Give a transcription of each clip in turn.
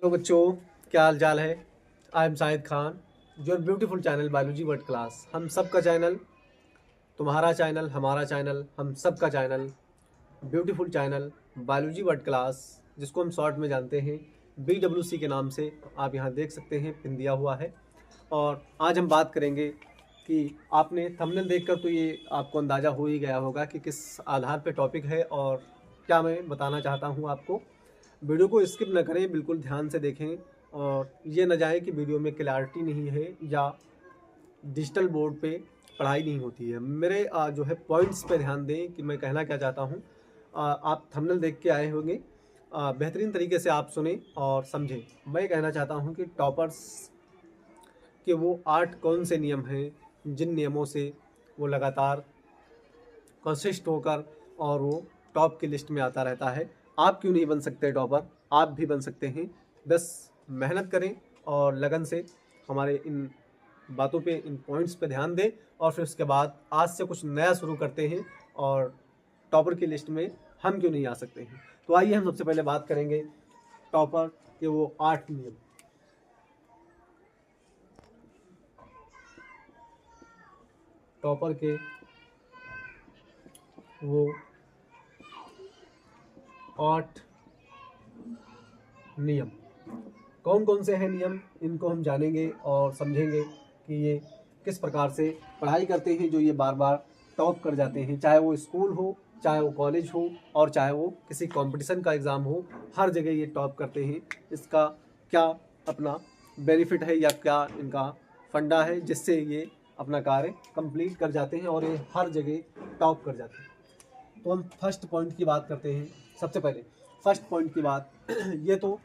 तो बच्चों, क्या हाल चाल है। I am Shahid Khan, your beautiful channel biology word class. हम सब का चैनल, तुम्हारा चैनल, हमारा चैनल, हम सब का channel, beautiful channel biology word class, जिसको हम शॉर्ट में जानते हैं BWC के नाम से। आप यहाँ देख सकते हैं, पिन दिया हुआ है। और आज हम बात करेंगे कि आपने थंबनेल देखकर तो ये आपको अंदाज़ा हो ही गया होगा कि किस आधार पे टॉपिक है और क्या मैं बताना चाहता हूँ आपको। वीडियो को स्किप न करें, बिल्कुल ध्यान से देखें और ये न जाए कि वीडियो में क्लैरिटी नहीं है या डिजिटल बोर्ड पे पढ़ाई नहीं होती है। मेरे जो है पॉइंट्स पे ध्यान दें कि मैं कहना क्या चाहता हूँ। आप थंबनेल देख के आए होंगे, बेहतरीन तरीके से आप सुने और समझें। मैं कहना चाहता हूँ कि टॉपर्स के वो 8 कौन से नियम हैं जिन नियमों से वो लगातार कंसिस्ट होकर और वो टॉप की लिस्ट में आता रहता है। आप क्यों नहीं बन सकते टॉपर? आप भी बन सकते हैं। बस मेहनत करें और लगन से हमारे इन बातों पे, इन पॉइंट्स पे ध्यान दें और फिर उसके बाद आज से कुछ नया शुरू करते हैं और टॉपर की लिस्ट में हम क्यों नहीं आ सकते हैं। तो आइए हम सबसे पहले बात करेंगे टॉपर के वो 8 नियम। टॉपर के वो 8 नियम कौन कौन से हैं नियम, इनको हम जानेंगे और समझेंगे कि ये किस प्रकार से पढ़ाई करते हैं जो ये बार बार टॉप कर जाते हैं। चाहे वो स्कूल हो, चाहे वो कॉलेज हो और चाहे वो किसी कंपटीशन का एग्ज़ाम हो, हर जगह ये टॉप करते हैं। इसका क्या अपना बेनिफिट है या क्या इनका फंडा है जिससे ये अपना कार्य कंप्लीट कर जाते हैं और ये हर जगह टॉप कर जाते हैं। तो हम फर्स्ट पॉइंट की बात करते हैं। सबसे पहले फर्स्ट पॉइंट की बात ये तो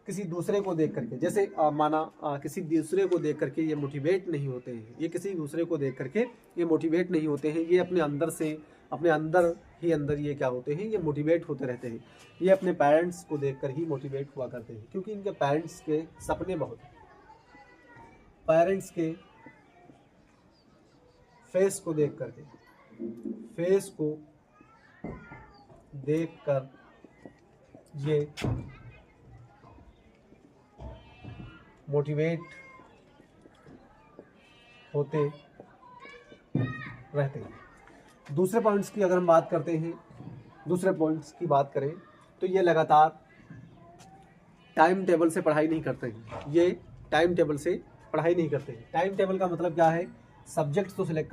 किसी दूसरे को देख करके, जैसे माना किसी दूसरे को देख करके ये मोटिवेट नहीं होते हैं। ये किसी दूसरे को देख करके ये मोटिवेट नहीं होते हैं। ये अपने अंदर से, अपने अंदर ही अंदर ये क्या होते हैं, ये मोटिवेट होते रहते हैं। ये अपने पेरेंट्स को देखकर ही मोटिवेट हुआ करते हैं, क्योंकि इनके पेरेंट्स के सपने बहुत हैं। पेरेंट्स के फेस को देख करके, फेस को देख कर ये मोटिवेट होते रहते हैं। दूसरे पॉइंट्स की अगर हम बात करते हैं, दूसरे पॉइंट्स की बात करें तो ये लगातार टाइम टेबल से पढ़ाई नहीं करते हैं। ये टाइम टेबल से पढ़ाई नहीं करते हैं। टाइम टेबल का मतलब क्या है? सब्जेक्ट्स तो सिलेक्ट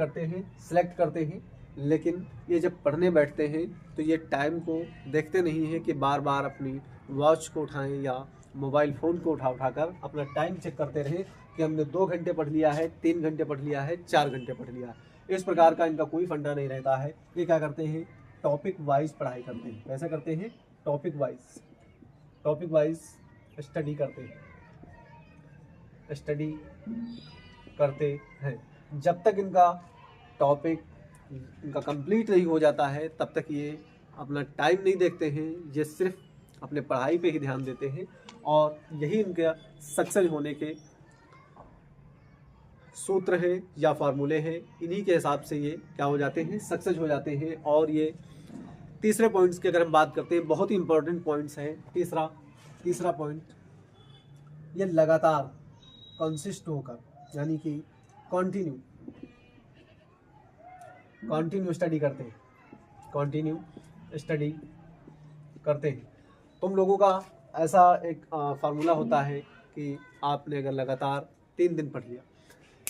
करते हैं, लेकिन ये जब पढ़ने बैठते हैं तो ये टाइम को देखते नहीं हैं कि बार बार अपनी वॉच को उठाएं या मोबाइल फ़ोन को उठाकर अपना टाइम चेक करते रहें कि हमने 2 घंटे पढ़ लिया है, 3 घंटे पढ़ लिया है, 4 घंटे पढ़ लिया है। इस प्रकार का इनका कोई फंडा नहीं रहता है। ये क्या करते हैं? टॉपिक वाइज पढ़ाई करते हैं। कैसे करते हैं? टॉपिक वाइज स्टडी करते हैं। जब तक इनका टॉपिक इनका कंप्लीट नहीं हो जाता है तब तक ये अपना टाइम नहीं देखते हैं। ये सिर्फ अपने पढ़ाई पे ही ध्यान देते हैं और यही इनका सक्सेस होने के सूत्र है या फार्मूले हैं। इन्हीं के हिसाब से ये क्या हो जाते हैं? सक्सेस हो जाते हैं। और ये तीसरे पॉइंट्स की अगर हम बात करते हैं, बहुत ही इंपॉर्टेंट पॉइंट्स हैं। तीसरा पॉइंट, ये लगातार कंसिस्ट होकर, यानी कि कंटिन्यू स्टडी करते हैं। तुम लोगों का ऐसा एक फार्मूला होता है कि आपने अगर लगातार 3 दिन पढ़ लिया,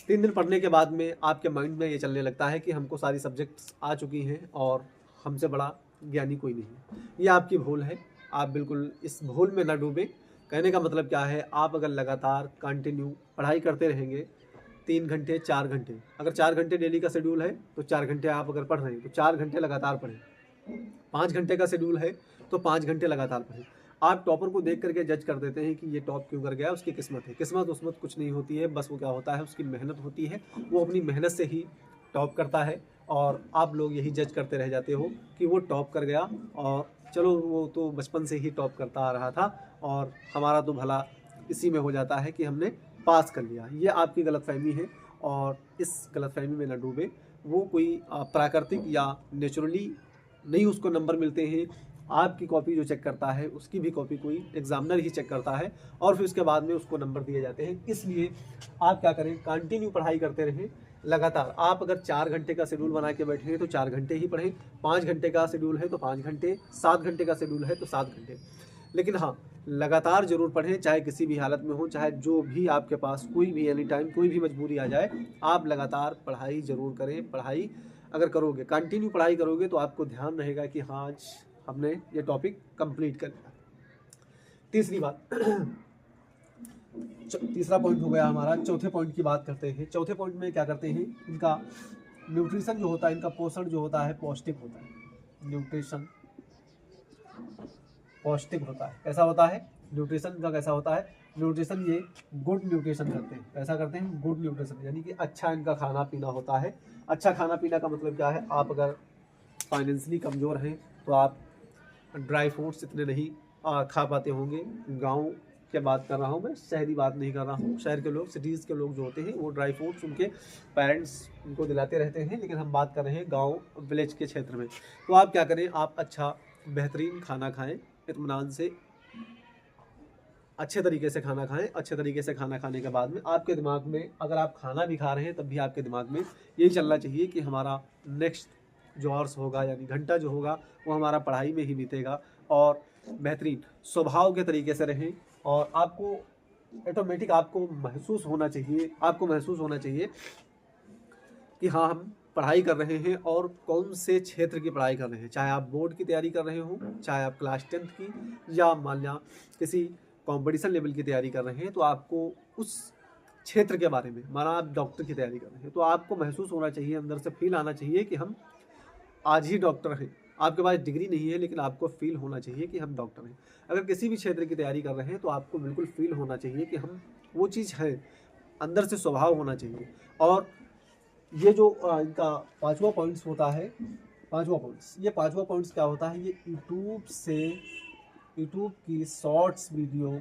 3 दिन पढ़ने के बाद में आपके माइंड में ये चलने लगता है कि हमको सारी सब्जेक्ट्स आ चुकी हैं और हमसे बड़ा ज्ञानी कोई नहीं है। ये आपकी भूल है। आप बिल्कुल इस भूल में ना डूबें। कहने का मतलब क्या है? आप अगर लगातार कंटिन्यू पढ़ाई करते रहेंगे 3 घंटे, 4 घंटे, अगर 4 घंटे डेली का शेड्यूल है तो 4 घंटे आप अगर पढ़ रहे हैं तो 4 घंटे लगातार पढ़ें। 5 घंटे का शेड्यूल है तो 5 घंटे लगातार पढ़ें। आप टॉपर को देख करके जज कर देते हैं कि ये टॉप क्यों कर गया, उसकी किस्मत है। किस्मत उसमत कुछ नहीं होती है, बस वो क्या होता है, उसकी मेहनत होती है। वो अपनी मेहनत से ही टॉप करता है और आप लोग यही जज करते रह जाते हो कि वो टॉप कर गया और चलो वो तो बचपन से ही टॉप करता आ रहा था और हमारा तो भला इसी में हो जाता है कि हमने पास कर लिया। ये आपकी गलतफहमी है और इस गलतफहमी में न डूबे। वो कोई प्राकृतिक या नेचुरली नहीं उसको नंबर मिलते हैं। आपकी कॉपी जो चेक करता है उसकी भी कॉपी कोई एग्जामिनर ही चेक करता है और फिर उसके बाद में उसको नंबर दिए जाते हैं। इसलिए आप क्या करें, कंटिन्यू पढ़ाई करते रहें लगातार। आप अगर 4 घंटे का शेड्यूल बना के बैठे हैं तो 4 घंटे ही पढ़ें, 5 घंटे का शेड्यूल है तो 5 घंटे, 7 घंटे का शेड्यूल है तो 7 घंटे, लेकिन हाँ लगातार जरूर पढ़ें, चाहे किसी भी हालत में हो, चाहे जो भी आपके पास कोई भी एनी टाइम कोई भी मजबूरी आ जाए, आप लगातार पढ़ाई जरूर करें। पढ़ाई अगर करोगे, कंटिन्यू पढ़ाई करोगे तो आपको ध्यान रहेगा कि हाँ आज हमने ये टॉपिक कंप्लीट कर लिया। तीसरी बात तीसरा पॉइंट हो गया हमारा। चौथे पॉइंट की बात करते हैं। चौथे पॉइंट में क्या करते हैं, इनका न्यूट्रिशन जो होता है, इनका पोषण जो होता है पौष्टिक होता है। न्यूट्रिशन पौष्टिक होता है। कैसा होता है न्यूट्रिशन का, कैसा होता है न्यूट्रिशन, ये गुड न्यूट्रिशन करते हैं। कैसा करते हैं, गुड न्यूट्रिशन, यानी कि अच्छा इनका खाना पीना होता है। अच्छा खाना पीना का मतलब क्या है, आप अगर फाइनेंशियली कमज़ोर हैं तो आप ड्राई फ्रूट्स इतने नहीं खा पाते होंगे। गांव के बात कर रहा हूँ मैं, शहरी बात नहीं कर रहा हूँ। शहर के लोग, सिटीज़ के लोग जो होते हैं वो ड्राई फ्रूट्स उनके पेरेंट्स उनको दिलाते रहते हैं, लेकिन हम बात कर रहे हैं गांव विलेज के क्षेत्र में। तो आप क्या करें, आप अच्छा बेहतरीन खाना खाएं, इत्मीनान से अच्छे तरीके से खाना खाएं। अच्छे तरीके से खाना खाने के बाद में आपके दिमाग में, अगर आप खाना भी खा रहे हैं तब भी आपके दिमाग में यही चलना चाहिए कि हमारा नेक्स्ट जो आवर्स होगा, यानी घंटा जो होगा, वो हमारा पढ़ाई में ही बीतेगा। और बेहतरीन स्वभाव के तरीके से रहें और आपको ऑटोमेटिक आपको महसूस होना चाहिए कि हाँ हम पढ़ाई कर रहे हैं और कौन से क्षेत्र की पढ़ाई कर रहे हैं। चाहे आप बोर्ड की तैयारी कर रहे हो, चाहे आप क्लास 10th की, या मान लिया किसी कंपटीशन लेवल की तैयारी कर रहे हैं, तो आपको उस क्षेत्र के बारे में, माना आप डॉक्टर की तैयारी कर रहे हैं, तो आपको महसूस होना चाहिए, अंदर से फील आना चाहिए कि हम आज ही डॉक्टर हैं। आपके पास डिग्री नहीं है लेकिन आपको फील होना चाहिए कि हम डॉक्टर हैं। अगर किसी भी क्षेत्र की तैयारी कर रहे हैं तो आपको बिल्कुल फील होना चाहिए कि हम वो चीज़ है, अंदर से स्वभाव होना चाहिए। और ये जो इनका पांचवा पॉइंट्स होता है, पांचवा पॉइंट्स क्या होता है, ये यूट्यूब की शॉर्ट्स वीडियो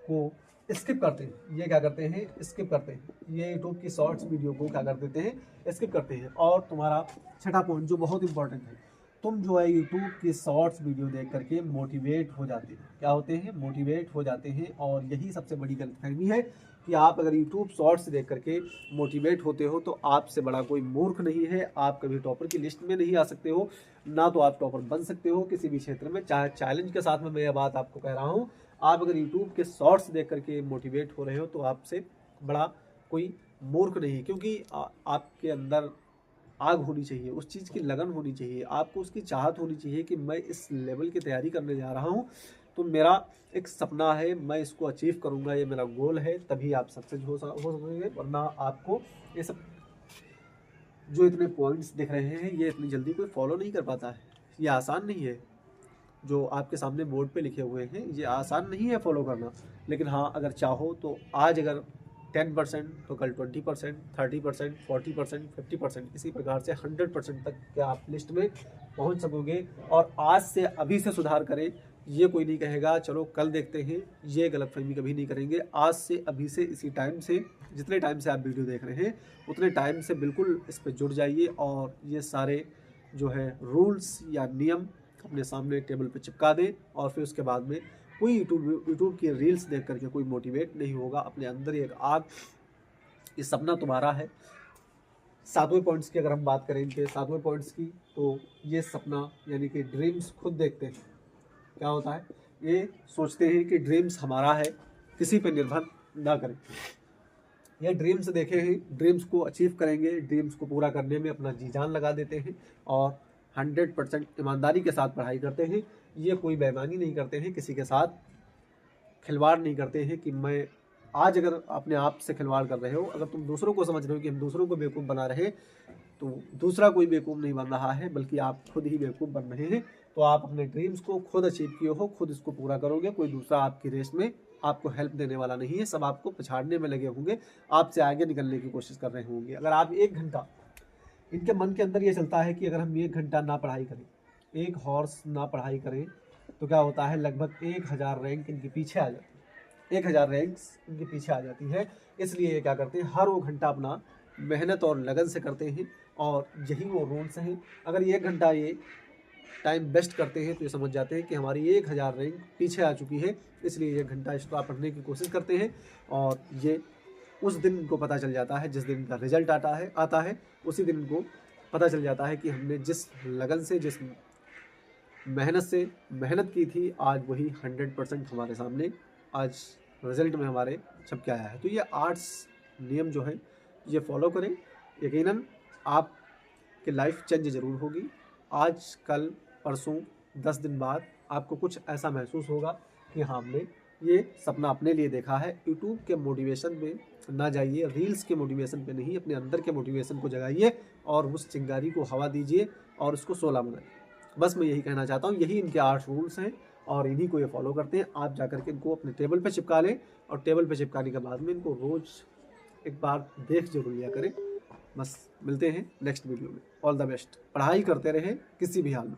को स्किप करते हैं। ये क्या करते हैं, स्किप करते हैं। ये यूट्यूब की शॉर्ट्स वीडियो को क्या कर देते हैं, स्किप करते हैं। और तुम्हारा छठा पॉइंट जो बहुत इंपॉर्टेंट है, तुम जो है यूट्यूब की शॉर्ट्स वीडियो देख करके मोटिवेट हो जाते हैं। क्या होते हैं, मोटिवेट हो जाते हैं। और यही सबसे बड़ी गलतफहमी है कि आप अगर यूट्यूब शॉर्ट्स देख करके मोटिवेट होते हो तो आपसे बड़ा कोई मूर्ख नहीं है। आप कभी टॉपर की लिस्ट में नहीं आ सकते हो, ना तो आप टॉपर बन सकते हो किसी भी क्षेत्र में। चाहे चैलेंज के साथ में मैं यह बात आपको कह रहा हूँ, आप अगर यूट्यूब के शॉर्ट्स देख करके मोटिवेट हो रहे हो तो आपसे बड़ा कोई मूर्ख नहीं है। क्योंकि आपके अंदर आग होनी चाहिए, उस चीज़ की लगन होनी चाहिए, आपको उसकी चाहत होनी चाहिए कि मैं इस लेवल की तैयारी करने जा रहा हूँ, तो मेरा एक सपना है, मैं इसको अचीव करूँगा, ये मेरा गोल है, तभी आप सक्सेस हो सकेंगे। वरना आपको ये सब जो इतने पॉइंट्स दिख रहे हैं ये इतनी जल्दी कोई फॉलो नहीं कर पाता है। ये आसान नहीं है, जो आपके सामने बोर्ड पे लिखे हुए हैं ये आसान नहीं है फॉलो करना। लेकिन हाँ अगर चाहो तो आज अगर 10% तो कल 20%, 30%, 40%, 50%, इसी प्रकार से 100% तक के आप लिस्ट में पहुंच सकोगे। और आज से अभी से सुधार करें, ये कोई नहीं कहेगा चलो कल देखते हैं, ये गलतफहमी कभी नहीं करेंगे। आज से अभी से इसी टाइम से, जितने टाइम से आप वीडियो देख रहे हैं उतने टाइम से बिल्कुल इस पर जुड़ जाइए और ये सारे जो है रूल्स या नियम अपने सामने टेबल पे चिपका दें। और फिर उसके बाद में कोई यूट्यूब की रील्स देख करके कोई मोटिवेट नहीं होगा। अपने अंदर एक आग, ये सपना तुम्हारा है। 7वें पॉइंट्स की अगर हम बात करें, इनके 7वें पॉइंट्स की, तो ये सपना यानी कि ड्रीम्स खुद देखते हैं। क्या होता है, ये सोचते हैं कि ड्रीम्स हमारा है, किसी पे निर्भर ना करें। ये ड्रीम्स देखे हैं, ड्रीम्स को अचीव करेंगे, ड्रीम्स को पूरा करने में अपना जी जान लगा देते हैं और 100% ईमानदारी के साथ पढ़ाई करते हैं। ये कोई बेईमानी नहीं करते हैं, किसी के साथ खिलवाड़ नहीं करते हैं कि मैं आज, अगर अपने आप से खिलवाड़ कर रहे हो, अगर तुम दूसरों को समझ रहे हो कि हम दूसरों को बेवकूफ़ बना रहे हैं, तो दूसरा कोई बेवकूफ़ नहीं बन रहा है, बल्कि आप खुद ही बेवकूफ़ बन रहे हैं। तो आप अपने ड्रीम्स को खुद अचीव किए हो, खुद इसको पूरा करोगे। कोई दूसरा आपकी रेस में आपको हेल्प देने वाला नहीं है, सब आपको पछाड़ने में लगे होंगे, आपसे आगे निकलने की कोशिश कर रहे होंगे। अगर आप 1 घंटा, इनके मन के अंदर ये चलता है कि अगर हम 1 घंटा ना पढ़ाई करें, 1 हॉर्स ना पढ़ाई करें, तो क्या होता है, लगभग 1000 रैंक इनके पीछे आ जाती है। 1000 रैंक्स इनके पीछे आ जाती है। इसलिए ये क्या करते हैं, हर वो घंटा अपना मेहनत और लगन से करते हैं। और यही वो रूल्स हैं। अगर ये 1 घंटा ये टाइम बेस्ट करते हैं तो ये समझ जाते हैं कि हमारी 1000 रैंक पीछे आ चुकी है, इसलिए 1 घंटा एक्स्ट्रा पढ़ने की कोशिश करते हैं। और ये उस दिन इनको पता चल जाता है जिस दिन का रिजल्ट आता है उसी दिन इनको पता चल जाता है कि हमने जिस लगन से, जिस मेहनत की थी, आज वही 100% हमारे सामने आज रिजल्ट में हमारे छप के आया है। तो ये 8 नियम जो है ये फॉलो करें, यकीनन आपकी लाइफ चेंज ज़रूर होगी। आज कल परसों 10 दिन बाद आपको कुछ ऐसा महसूस होगा कि हाँ, हमने ये सपना अपने लिए देखा है। यूट्यूब के मोटिवेशन में ना जाइए, रील्स के मोटिवेशन पे नहीं, अपने अंदर के मोटिवेशन को जगाइए और उस चिंगारी को हवा दीजिए और उसको शोला बनाइए। बस मैं यही कहना चाहता हूँ। यही इनके 8 रूल्स हैं और इन्हीं को ये फॉलो करते हैं। आप जाकर के इनको अपने टेबल पे चिपका लें और टेबल पे चिपकाने के बाद में इनको रोज़ एक बार देख जरूर लिया करें। बस मिलते हैं नेक्स्ट वीडियो में। All the best. पढ़ाई करते रहें किसी भी हाल में।